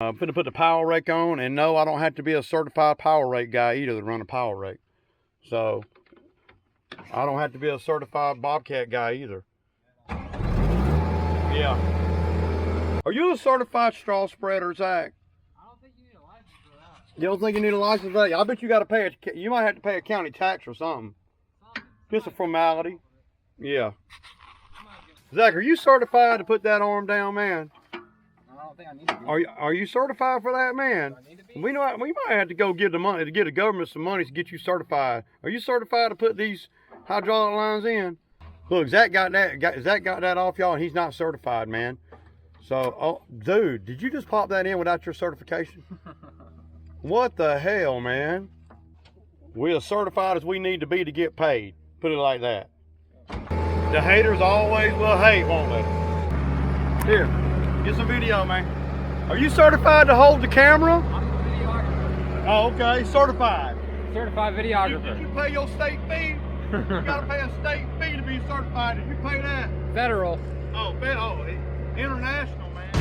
I'm finna put the power rake on, and no, I don't have to be a certified power rake guy either to run a power rake. So, I don't have to be a certified BOBCAT guy either. Yeah. Are you a certified straw spreader, Zach? I don't think you need a license for that. You don't think you need a license for that? I bet you got to pay you might have to pay a county tax or something. Just a formality. Yeah. Zach, are you certified to put that arm down, man? I don't think I need to be. Are you certified for that, man? Do I need to be? We might have to go give the money to get the government some money to get you certified. Are you certified to put these hydraulic lines in? Look, Zach got that off y'all, and he's not certified, man. So, oh, dude, did you just pop that in without your certification? What the hell, man? We're as certified as we need to be to get paid. Put it like that. The haters always will hate, won't they? Here, get some video, man. Are you certified to hold the camera? I'm a videographer. Oh, okay, certified. Certified videographer. Did you pay your state fee? You gotta pay a state fee to be certified. Did you pay that? Federal. Oh, international, man.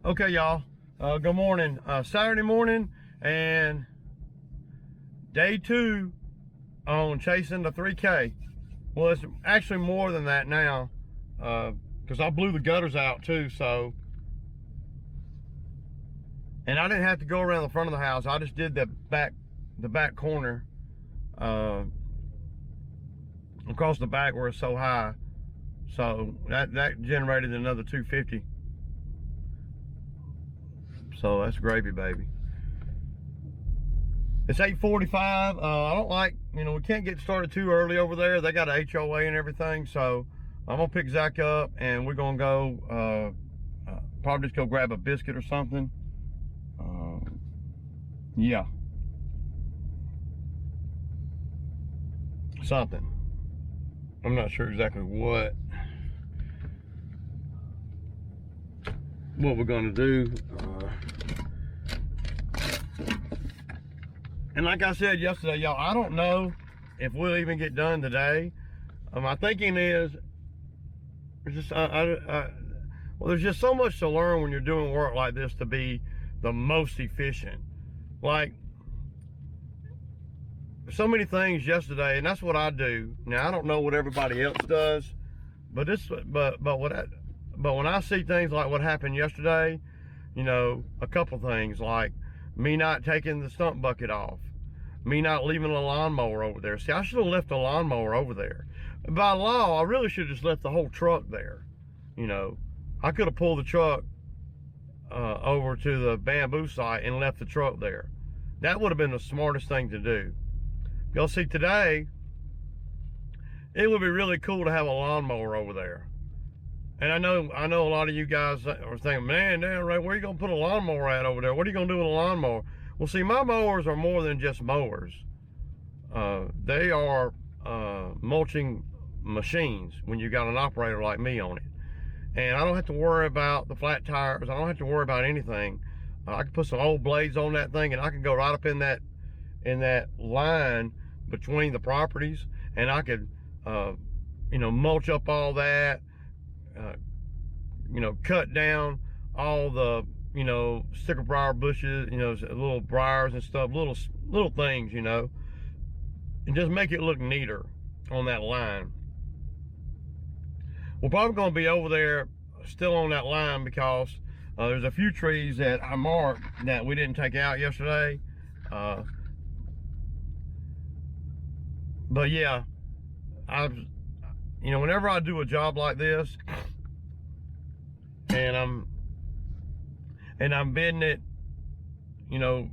Okay, y'all. Good morning. Saturday morning and day 2 on chasing the 3K. Well, it's actually more than that now because I blew the gutters out too. So, and I didn't have to go around the front of the house. I just did the back corner across the back where it's so high. So that generated another 250. So that's gravy, baby. It's 8:45. I don't like, we can't get started too early over there. They got a HOA and everything. So I'm gonna pick Zach up and we're gonna go, probably just go grab a biscuit or something. Yeah. Something. I'm not sure exactly what we're gonna do. And like I said yesterday, y'all, I don't know if we'll even get done today. My thinking is, there's just, well, there's just so much to learn when you're doing work like this to be the most efficient. Like, so many things yesterday, and that's what I do. Now, I don't know what everybody else does, but when I see things like what happened yesterday, a couple things like me not taking the stump bucket off, me not leaving a lawnmower over there. See, I should have left the lawnmower over there. By law, I really should have just left the whole truck there. I could have pulled the truck over to the bamboo site and left the truck there. That would have been the smartest thing to do. Y'all see, today, it would be really cool to have a lawnmower over there. And I know a lot of you guys are thinking, man, damn, Ray, where are you gonna put a lawnmower at over there? What are you gonna do with a lawnmower? Well, see, my mowers are more than just mowers. They are mulching machines when you got an operator like me on it. And I don't have to worry about the flat tires. I don't have to worry about anything. I can put some old blades on that thing and I can go right up in that line between the properties, and I could mulch up all that, cut down all the sticker briar bushes, little briars and stuff, little things, and just make it look neater on that line. We're probably going to be over there still on that line because there's a few trees that I marked that we didn't take out yesterday. But yeah, whenever I do a job like this and I'm bidding it,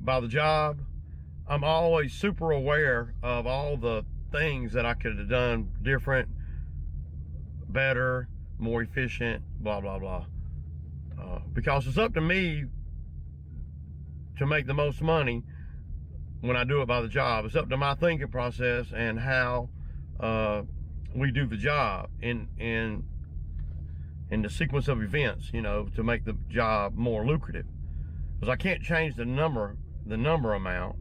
by the job, I'm always super aware of all the things that I could have done different, better, more efficient, blah, blah, blah. Because it's up to me to make the most money when I do it by the job. It's up to my thinking process and how we do the job in the sequence of events, you know, to make the job more lucrative. Because I can't change the number amount,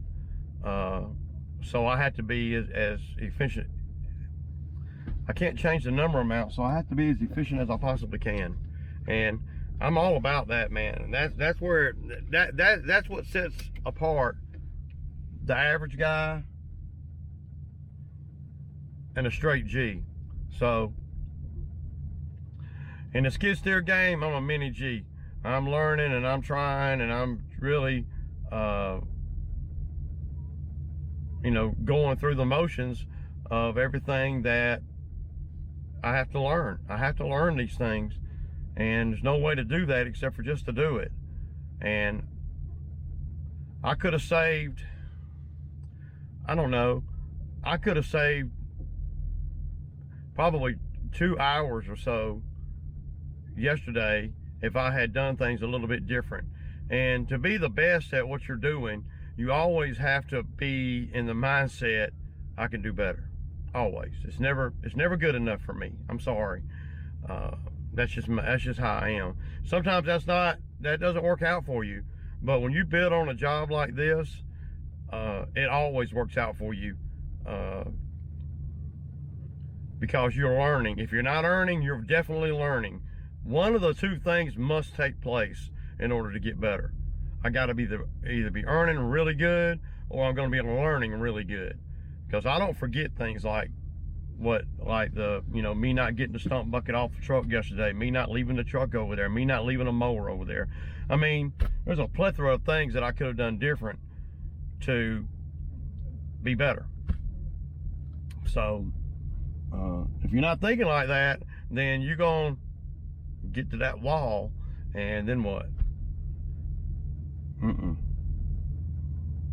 so I have to be as efficient. I can't change the number amount, so I have to be as efficient as I possibly can, and I'm all about that, man. And that's where that's what sets apart the average guy and a straight G. So in the skid steer game, I'm a mini G. I'm learning and I'm trying and I'm really, you know, going through the motions of everything that I have to learn. I have to learn these things, and there's no way to do that except for just to do it. And I could have saved, I don't know, I could have saved probably 2 hours or so yesterday if I had done things a little bit different. And to be the best at what you're doing, you always have to be in the mindset, I can do better. Always. It's never good enough for me. I'm sorry. That's just how I am. Sometimes that doesn't work out for you. But when you build on a job like this, it always works out for you. Because you're learning. If you're not earning, you're definitely learning. One of the two things must take place in order to get better. I got to be either be earning really good, or I'm going to be learning really good. Because I don't forget things like me not getting the stump bucket off the truck yesterday, me not leaving the truck over there, me not leaving a mower over there. I mean, there's a plethora of things that I could have done different to be better. So if you're not thinking like that, then you're going to get to that wall, and then what?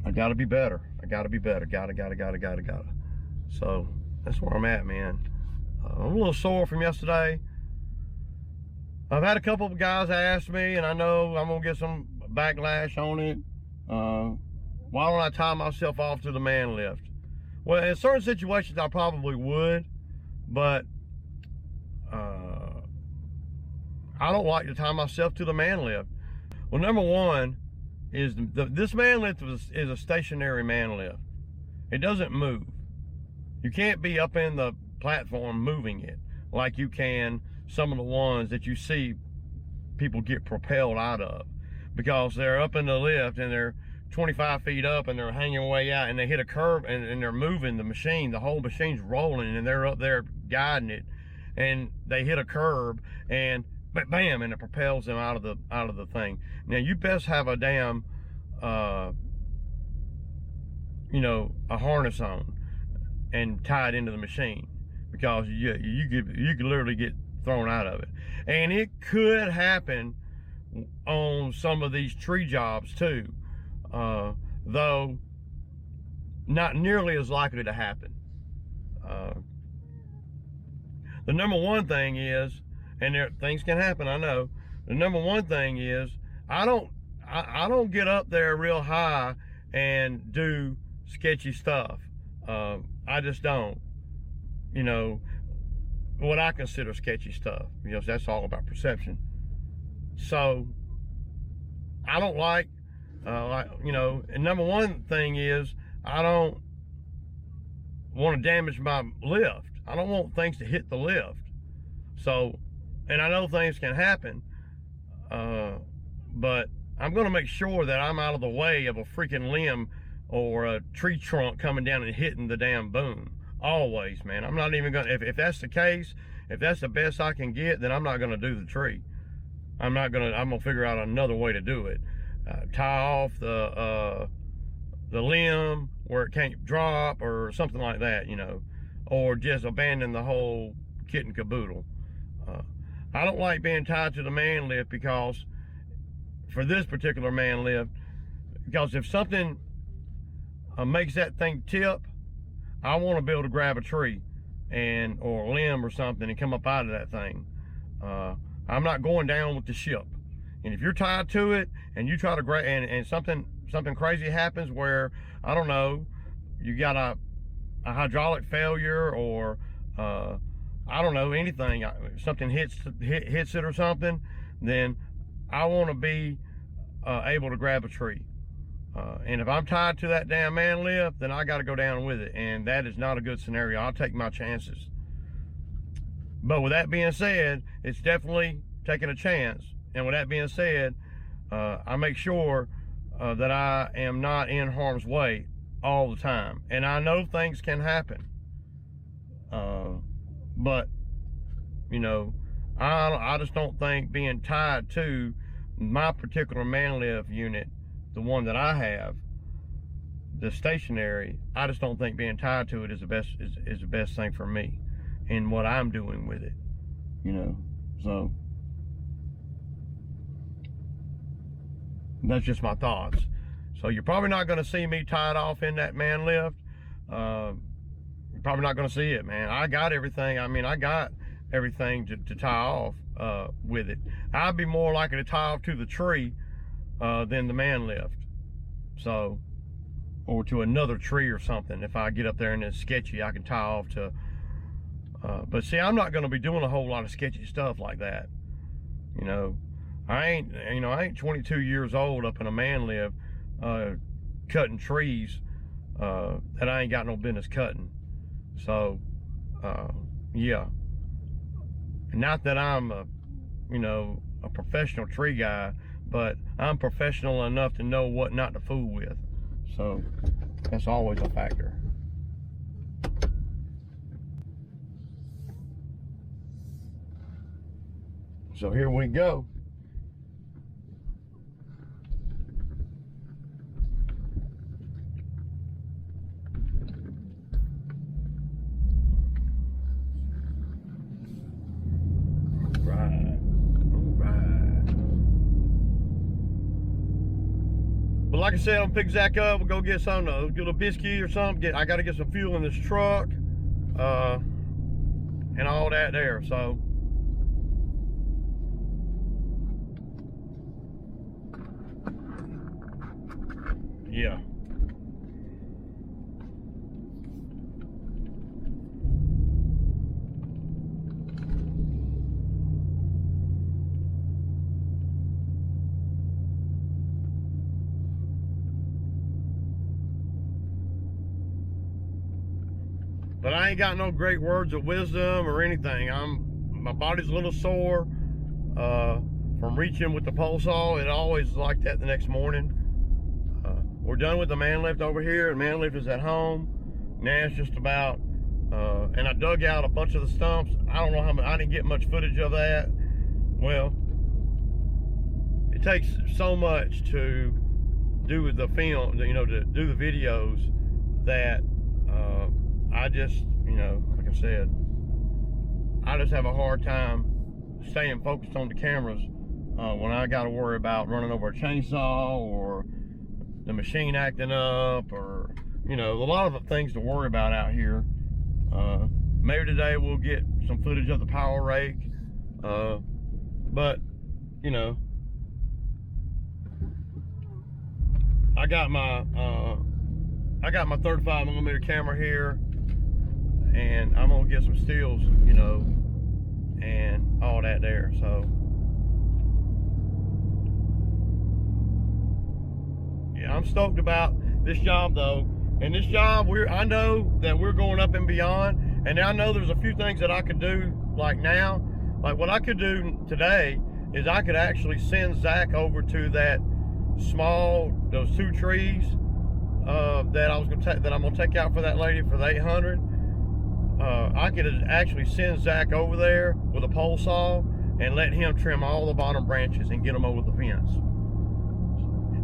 I gotta be better. I gotta be better. Gotta. So that's where I'm at, man. I'm a little sore from yesterday. I've had a couple of guys ask me, and I know I'm gonna get some backlash on it. Why don't I tie myself off to the man lift? Well, in certain situations I probably would, but I don't like to tie myself to the man lift. Well, number one is this man lift is a stationary man lift. It doesn't move. You can't be up in the platform moving it like you can some of the ones that you see people get propelled out of, because they're up in the lift and they're 25 feet up and they're hanging way out, and they hit a curve and they're moving the machine. The whole machine's rolling and they're up there guiding it, and they hit a curb and bam, and it propels them out of the thing. Now you best have a damn a harness on and tied into the machine, because you could literally get thrown out of it. And it could happen on some of these tree jobs too, though not nearly as likely to happen. The number one thing is, and things can happen, I know. The number one thing is, I don't get up there real high and do sketchy stuff. I just don't. You know, what I consider sketchy stuff. You know, that's all about perception. So, I don't and number one thing is, I don't want to damage my lift. I don't want things to hit the lift. So, and I know things can happen, but I'm going to make sure that I'm out of the way of a freaking limb or a tree trunk coming down and hitting the damn boom. Always, man. I'm not even going to, if that's the case, if that's the best I can get, then I'm not going to do the tree. I'm going to figure out another way to do it. Tie off the limb where it can't drop or something like that, you know, or just abandon the whole kit and caboodle. I don't like being tied to the man lift, because for this particular man lift, because if something makes that thing tip, I want to be able to grab a tree or a limb or something and come up out of that thing. I'm not going down with the ship. And if you're tied to it and you try to grab and something something crazy happens where, I don't know, you got a hydraulic failure, or I don't know, anything, something hits it or something, then I want to be able to grab a tree. And if I'm tied to that damn man lift, then I got to go down with it, and that is not a good scenario. I'll take my chances. But with that being said, it's definitely taking a chance. And with that being said, I make sure that I am not in harm's way all the time. And I know things can happen. But, you know, I just don't think being tied to my particular man lift unit, the one that I have, the stationary, I just don't think being tied to it is the best thing for me and what I'm doing with it, you know. So that's just my thoughts. So you're probably not going to see me tied off in that man lift. You're probably not going to see it, man. I got everything. I mean, I got everything to tie off with it. I'd be more likely to tie off to the tree than the man lift. So, or to another tree or something. If I get up there and it's sketchy, I can tie off to. But see, I'm not going to be doing a whole lot of sketchy stuff like that. You know, I ain't 22 years old up in a man lift cutting trees that I ain't got no business cutting. So, yeah. Not that I'm a professional tree guy, but I'm professional enough to know what not to fool with. So that's always a factor. So here we go. But like I said, I'm pick Zach up. We'll go get some, get a biscuit or something. I got to get some fuel in this truck, and all that there. So, yeah. But I ain't got no great words of wisdom or anything. My body's a little sore from reaching with the pole saw. It always like that the next morning. We're done with the man lift over here, and man lift is at home. Now it's just about, and I dug out a bunch of the stumps. I don't know how much, I didn't get much footage of that. Well, it takes so much to do the film, to do the videos, that I just, like I said, I just have a hard time staying focused on the cameras when I got to worry about running over a chainsaw, or the machine acting up, or, a lot of things to worry about out here. Maybe today we'll get some footage of the power rake, but, I got my 35mm camera here, and I'm gonna get some stills, and all that there. So yeah, I'm stoked about this job though. And this job, I know that we're going up and beyond, and I know there's a few things that I could do like now. Like what I could do today is I could actually send Zach over to those 2 trees that I'm gonna take out for that lady for the 800. I could actually send Zach over there with a pole saw and let him trim all the bottom branches and get them over the fence.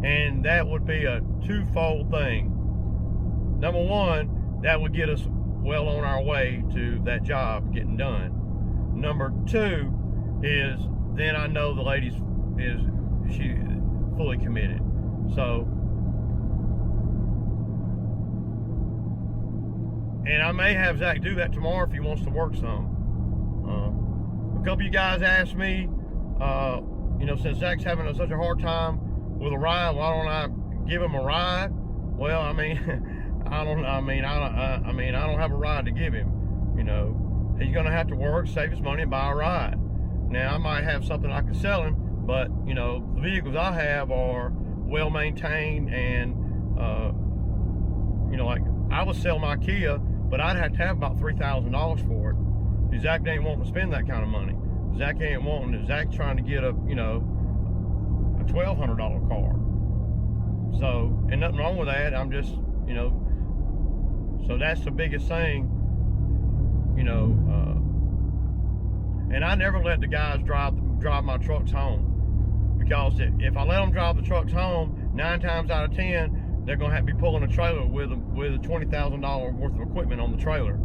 And that would be a twofold thing. Number one, that would get us well on our way to that job getting done. Number 2 is then I know the lady's she fully committed. So, and I may have Zach do that tomorrow if he wants to work some. A couple of you guys asked me, since Zach's having such a hard time with a ride, why don't I give him a ride. Well, I mean, I don't have a ride to give him. You know, he's gonna have to work, save his money, and buy a ride. Now, I might have something I can sell him, but you know, the vehicles I have are well maintained, and you know, like I would sell my Kia, but I'd have to have about $3,000 for it. Zach ain't wanting to spend that kind of money. Zach ain't wanting to. Zach's trying to get a, you know, a $1,200 car. So, and nothing wrong with that. I'm just, you know, so that's the biggest thing, you know. And I never let the guys drive my trucks home, because if I let them drive the trucks home, 9 times out of 10, they're gonna have to be pulling a trailer with a $20,000 worth of equipment on the trailer,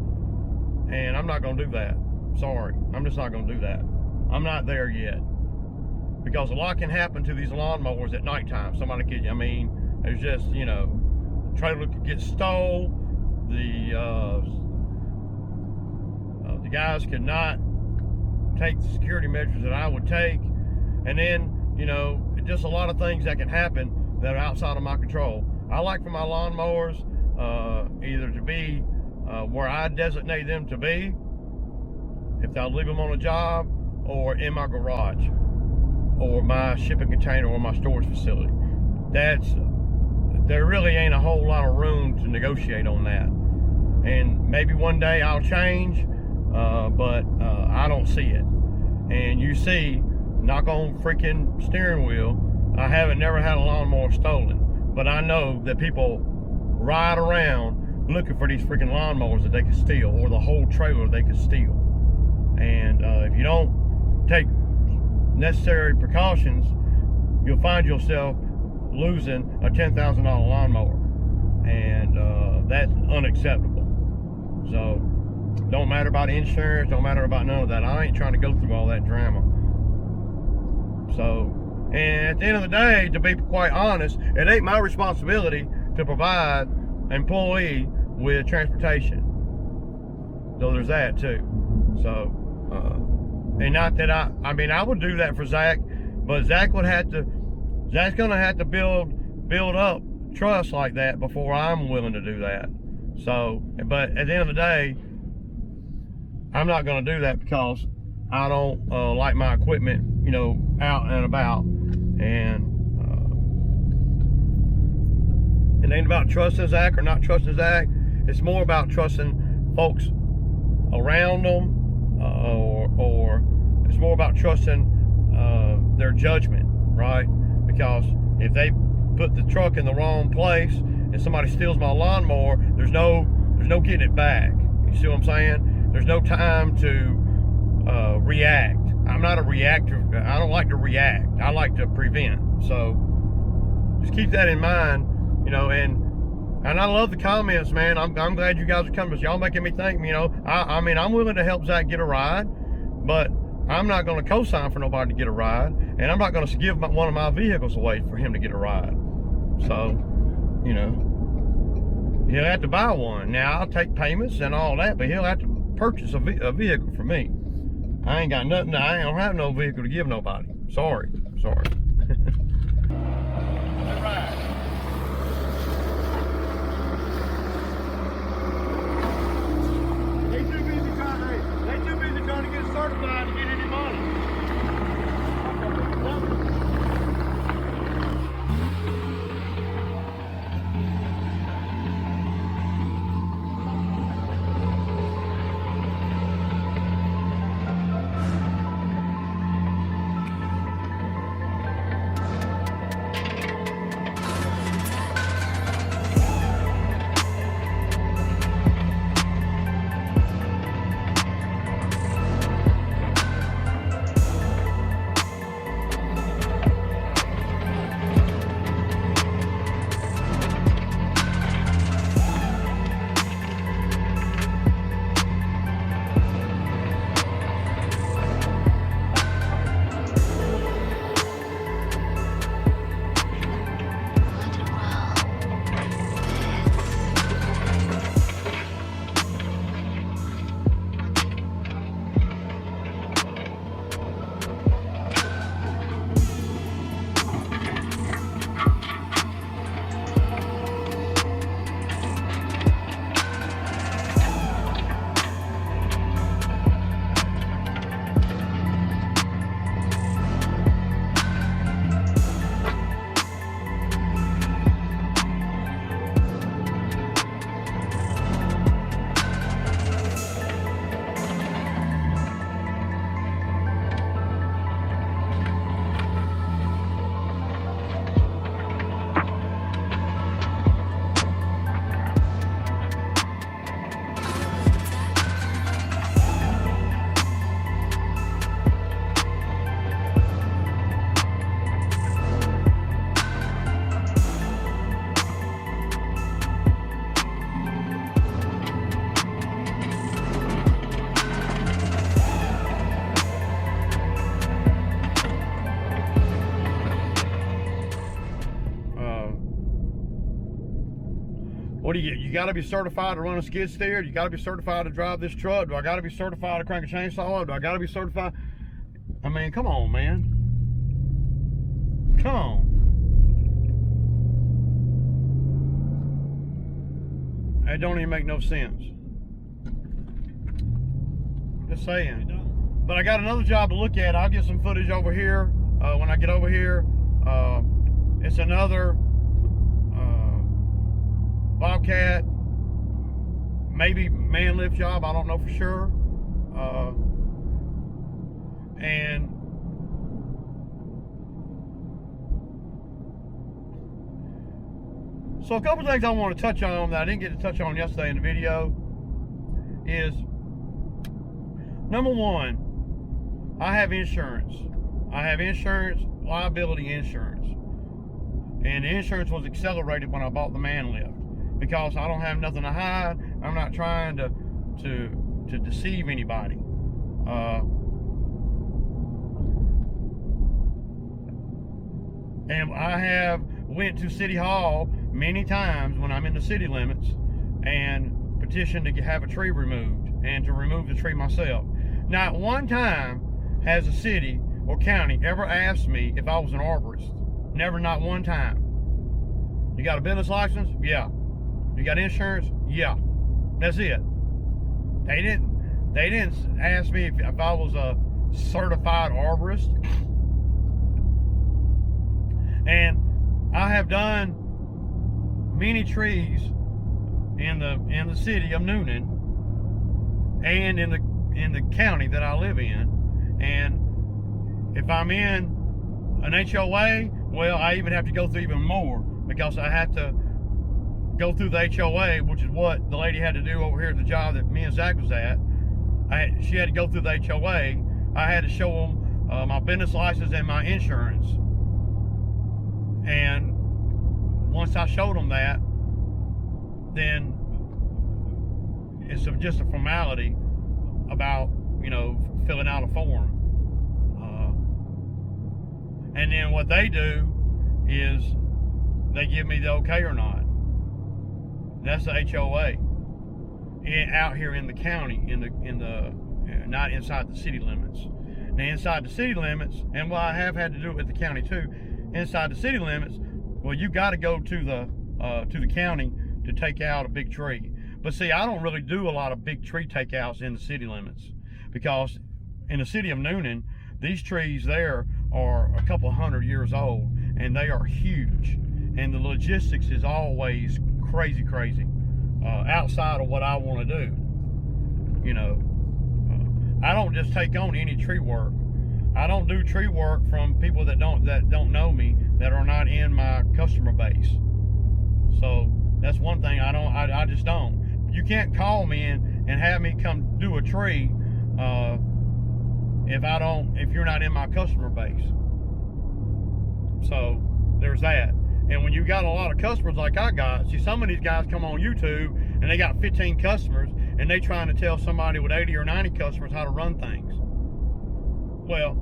and I'm not gonna do that. Sorry, I'm just not gonna do that. I'm not there yet, because a lot can happen to these lawnmowers at nighttime. Somebody could, I mean, there's just, you know, the trailer could get stole. The guys could not take the security measures that I would take, and then, you know, just a lot of things that can happen that are outside of my control. I like for my lawnmowers either to be where I designate them to be, if I'll leave them on a job, or in my garage, or my shipping container, or my storage facility. There really ain't a whole lot of room to negotiate on that. And maybe one day I'll change, but I don't see it. And you see, knock on freaking steering wheel, I haven't never had a lawnmower stolen, but I know that people ride around looking for these freaking lawnmowers that they can steal, or the whole trailer they can steal. And if you don't take necessary precautions, you'll find yourself losing a $10,000 lawnmower, and that's unacceptable. So, don't matter about insurance, don't matter about none of that. I ain't trying to go through all that drama. So, and at the end of the day, to be quite honest, it ain't my responsibility to provide an employee with transportation. So there's that too. So, and not that I mean, I would do that for Zach, but Zach's gonna have to build up trust like that before I'm willing to do that. So, but at the end of the day, I'm not gonna do that, because I don't like my equipment, you know, out and about. And it ain't about trusting Zach or not trusting Zach. It's more about trusting folks around them, or it's more about trusting their judgment, right? Because if they put the truck in the wrong place and somebody steals my lawnmower, there's no getting it back. You see what I'm saying? There's no time to react. I'm not a reactor. I don't like to react. I like to prevent. So just keep that in mind, you know. And I love the comments, man. I'm glad you guys are coming. Y'all making me think, you know. I mean, I'm willing to help Zach get a ride, but I'm not going to co-sign for nobody to get a ride, and I'm not going to give one of my vehicles away for him to get a ride. So, you know, he'll have to buy one. Now, I'll take payments and all that, but he'll have to purchase a vehicle for me. I ain't got nothing. I don't have no vehicle to give nobody. Sorry. All right. They too busy trying to get certified to get any money. What do you got to be certified to run a skid steer? You got to be certified to drive this truck? Do I got to be certified to crank a chainsaw? Do I got to be certified? I mean, come on, man. Come on. It don't even make no sense. Just saying. But I got another job to look at. I'll get some footage over here when I get over here. It's another BOBCAT, maybe man lift job. I don't know for sure. And so a couple things I want to touch on that I didn't get to touch on yesterday in the video is, number one, I have insurance. I have insurance, liability insurance. And the insurance was accelerated when I bought the man lift because I don't have nothing to hide. I'm not trying to deceive anybody. And I have went to City Hall many times when I'm in the city limits and petitioned to have a tree removed and to remove the tree myself. Not one time has a city or county ever asked me if I was an arborist. Never, not one time. You got a business license? Yeah. You got insurance? Yeah. That's it. They didn't ask me if I was a certified arborist. And I have done many trees in the city of Noonan and in the county that I live in. And if I'm in an HOA, well, I even have to go through even more because I have to go through the HOA, which is what the lady had to do over here at the job that me and Zach was at. She had to go through the HOA. I had to show them my business license and my insurance. And once I showed them that, then it's just a formality about, filling out a form. And then what they do is they give me the okay or not. That's the HOA. Out here in the county, in the not inside the city limits. Now inside the city limits, and well, I have had to do it with the county too. Inside the city limits, well, you got to go to the county to take out a big tree. But see, I don't really do a lot of big tree takeouts in the city limits because in the city of Noonan, these trees there are a couple 100 years old and they are huge. And the logistics is always crazy, outside of what I want to do. I don't just take on any tree work. I don't do tree work from people that don't know me, that are not in my customer base. So that's one thing I just don't. You can't call me and have me come do a tree if you're not in my customer base. So there's that. And when you got a lot of customers like I got, see, some of these guys come on YouTube and they got 15 customers and they trying to tell somebody with 80 or 90 customers how to run things. Well,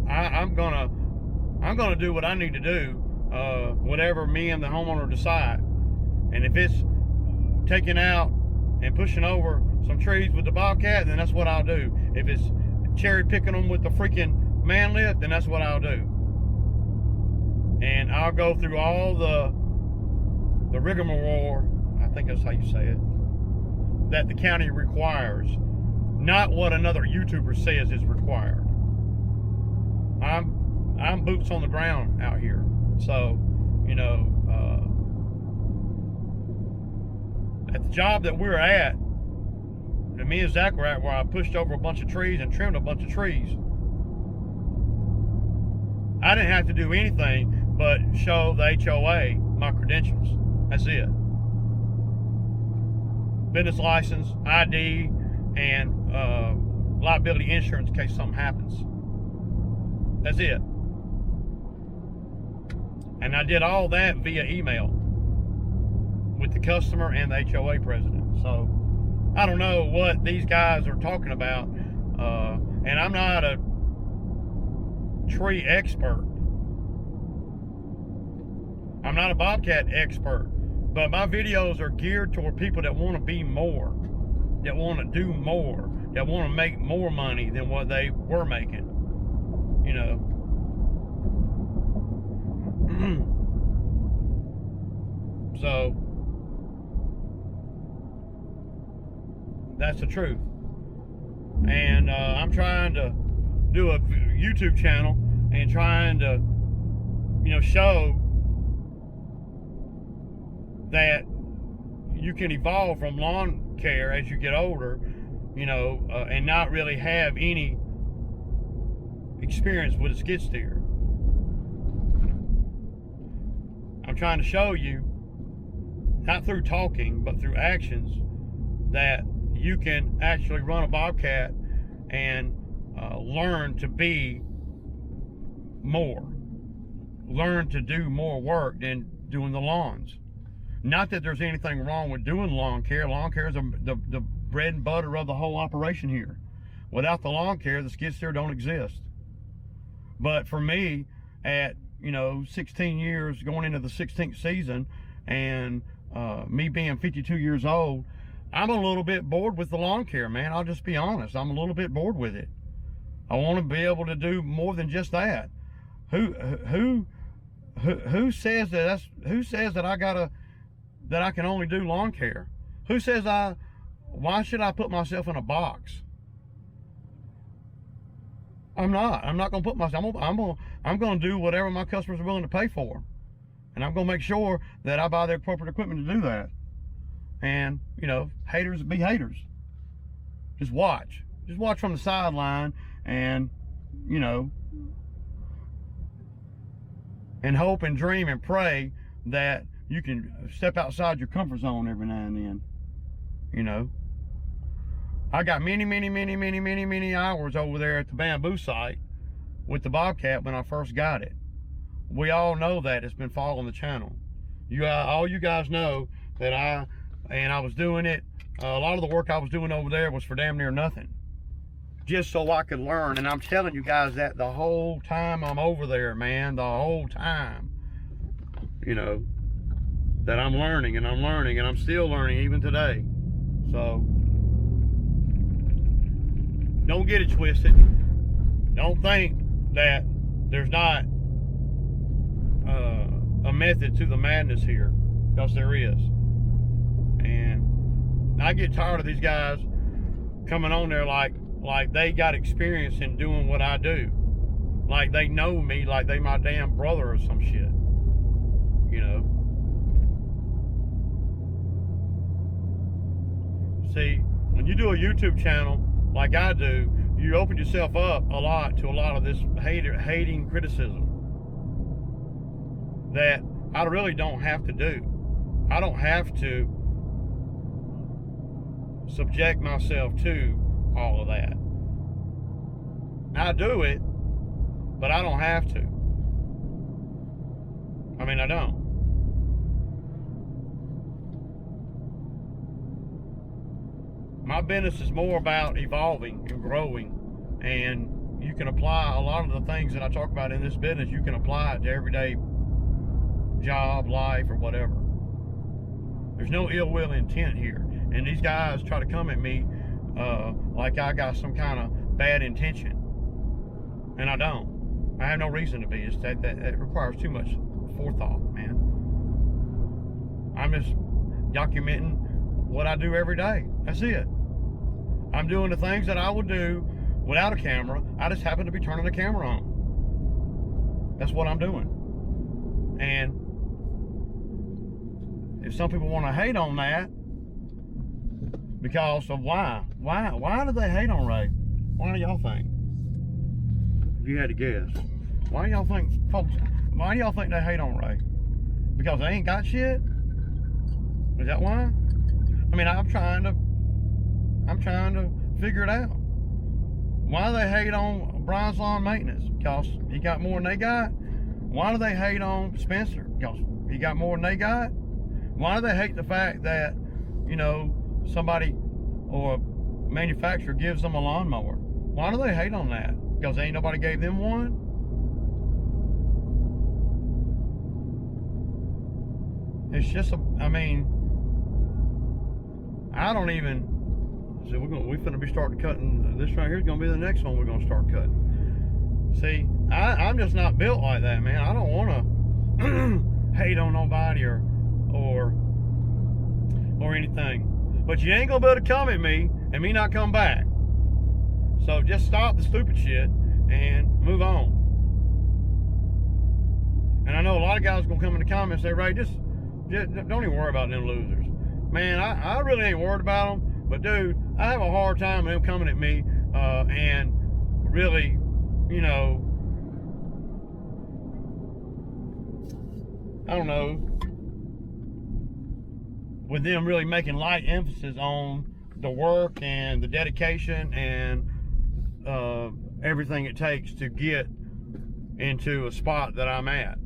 I'm gonna do what I need to do, whatever me and the homeowner decide. And if it's taking out and pushing over some trees with the BOBCAT, then that's what I'll do. If it's cherry picking them with the freaking man lift, then that's what I'll do. And I'll go through all the rigmarole, I think that's how you say it, that the county requires, not what another YouTuber says is required. I'm boots on the ground out here, so at the job that we're at, and me and Zach were at, where I pushed over a bunch of trees and trimmed a bunch of trees, I didn't have to do anything but show the HOA my credentials. That's it. Business license, ID, and liability insurance in case something happens. That's it. And I did all that via email with the customer and the HOA president. So I don't know what these guys are talking about. And I'm not a tree expert. I'm not a Bobcat expert, but my videos are geared toward people that want to be more, that want to do more, that want to make more money than what they were making, you know. So that's the truth. And I'm trying to do a YouTube channel and trying to, you know, show that you can evolve from lawn care as you get older, you know, and not really have any experience with a skid steer. I'm trying to show you, not through talking, but through actions, that you can actually run a Bobcat and learn to be more. Learn to do more work than doing the lawns. Not that there's anything wrong with doing lawn care. Lawn care is the bread and butter of the whole operation here. Without the lawn care, the skid steer don't exist. But for me, at, you know, 16 years, going into the 16th season, and me being 52 years old, I'm a little bit bored with the lawn care, man. I'll just be honest. I'm a little bit bored with it. I want to be able to do more than just that. Who says that I can only do lawn care? Who says why should I put myself in a box? I'm not going to put myself, I'm going to do whatever my customers are willing to pay for. And I'm going to make sure that I buy the appropriate equipment to do that. And, you know, haters be haters. Just watch from the sideline, and, you know, and hope and dream and pray that you can step outside your comfort zone every now and then, you know. I got many hours over there at the bamboo site with the Bobcat when I first got it. We all know that. It's been following the channel. All you guys know that I was doing it. A lot of the work I was doing over there was for damn near nothing, just so I could learn. And I'm telling you guys that the whole time I'm over there, man, the whole time, you know, that I'm learning, and I'm still learning even today. So don't get it twisted. Don't think that there's not a method to the madness here, because there is. And I get tired of these guys coming on there like they got experience in doing what I do, like they know me, like they my damn brother or some shit, you know. See, when you do a YouTube channel like I do, you open yourself up a lot to a lot of this hating criticism that I really don't have to do. I don't have to subject myself to all of that. I do it, but I don't have to. I mean, I don't. My business is more about evolving and growing, and you can apply a lot of the things that I talk about in this business, you can apply it to everyday job, life, or whatever. There's no ill will intent here. And these guys try to come at me like I got some kind of bad intention. And I don't. I have no reason to be. It's that requires too much forethought, man. I'm just documenting what I do every day. That's it. I'm doing the things that I would do without a camera. I just happen to be turning the camera on. That's what I'm doing. And if some people want to hate on that because of why do they hate on Ray? Why do y'all think? If you had to guess, why do y'all think, folks? Why do y'all think they hate on Ray? Because they ain't got shit? Is that why? I mean, I'm trying to figure it out. Why do they hate on Brian's Lawn Maintenance? Because he got more than they got. Why do they hate on Spencer? Because he got more than they got. Why do they hate the fact that, you know, somebody or a manufacturer gives them a lawnmower? Why do they hate on that? Because ain't nobody gave them one? it's just I mean, I don't even. So we finna be starting cutting. This right here is gonna be the next one we're gonna start cutting. See, I'm just not built like that, man. I don't want to hate on nobody or anything. But you ain't gonna be able to come at me and me not come back. So just stop the stupid shit and move on. And I know a lot of guys are gonna come in the comments and say, Ray, just don't even worry about them losers. Man, I really ain't worried about them. But dude, I have a hard time with them coming at me and really, you know, I don't know, with them really making light emphasis on the work and the dedication and everything it takes to get into a spot that I'm at.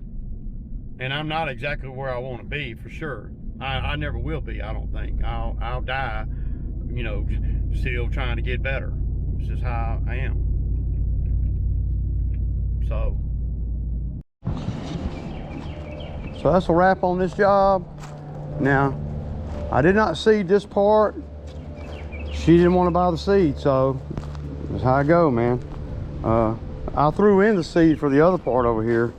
And I'm not exactly where I want to be, for sure. I never will be, I don't think. I'll die, you know, still trying to get better. This is how I am. So that's a wrap on this job. Now, I did not seed this part. She didn't want to buy the seed, so that's how I go, man. I threw in the seed for the other part over here.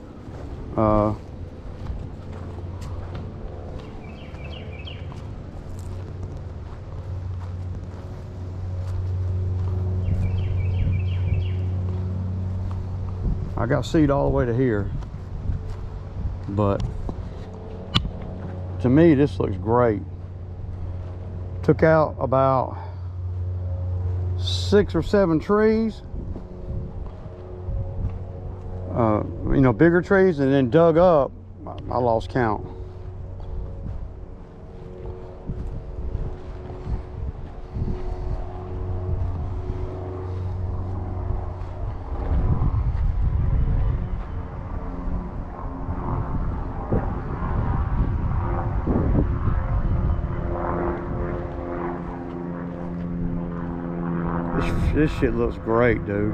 I got seed all the way to here, but to me this looks great. Took out about 6 or 7 trees, you know, bigger trees, and then dug up, I lost count. This shit looks great, dude.